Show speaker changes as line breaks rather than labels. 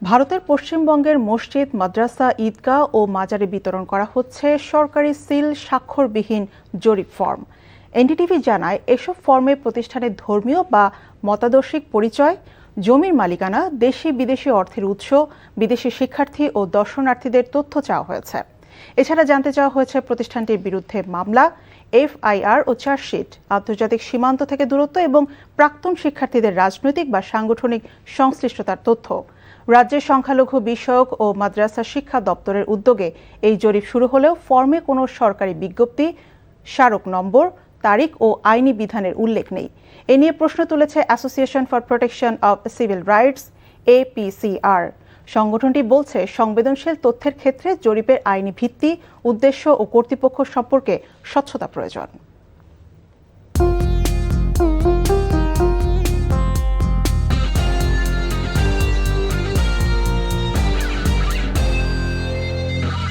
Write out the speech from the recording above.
ভারতের পশ্চিমবঙ্গের মসজিদ, মাদ্রাসা, ঈদগাহ ও মাজারে বিতরণ করা হচ্ছে সরকারি সিল স্বাক্ষরবিহীন জরিপ ফর্ম। এনডিটিভি জানায়, এসব ফর্মে প্রতিষ্ঠানের ধর্মীয় বা মতাদর্শিক পরিচয়, জমির মালিকানা, দেশি বিদেশি অর্থের উৎস, বিদেশি শিক্ষার্থী ও দর্শনার্থীদের তথ্য চাওয়া হয়েছে। এছাড়া জানতে চাওয়া হয়েছে প্রতিষ্ঠানটির বিরুদ্ধে মামলা, এফআইআর ও চার্জশিট, আন্তর্জাতিক সীমান্ত থেকে দূরত্ব এবং প্রাক্তন শিক্ষার্থীদের রাজনৈতিক বা সাংগঠনিক সংশ্লিষ্টতার তথ্য। রাজ্যের সংখ্যালঘু বিষয়ক ও মাদ্রাসা শিক্ষা দপ্তরের উদ্যোগে এই জরিপ শুরু হলেও ফর্মে কোনো সরকারি বিজ্ঞপ্তি, স্মারক নম্বর, তারিখ ও আইনি বিধানের উল্লেখ নেই। এ নিয়ে প্রশ্ন তুলেছে association for protection of civil rights, APCR. সংগঠনটি বলছে, সংবেদনশীল তথ্যের ক্ষেত্রে জরিপের আইনি ভিত্তি, উদ্দেশ্য ও কর্তৃপক্ষ সম্পর্কে স্বচ্ছতা প্রয়োজন।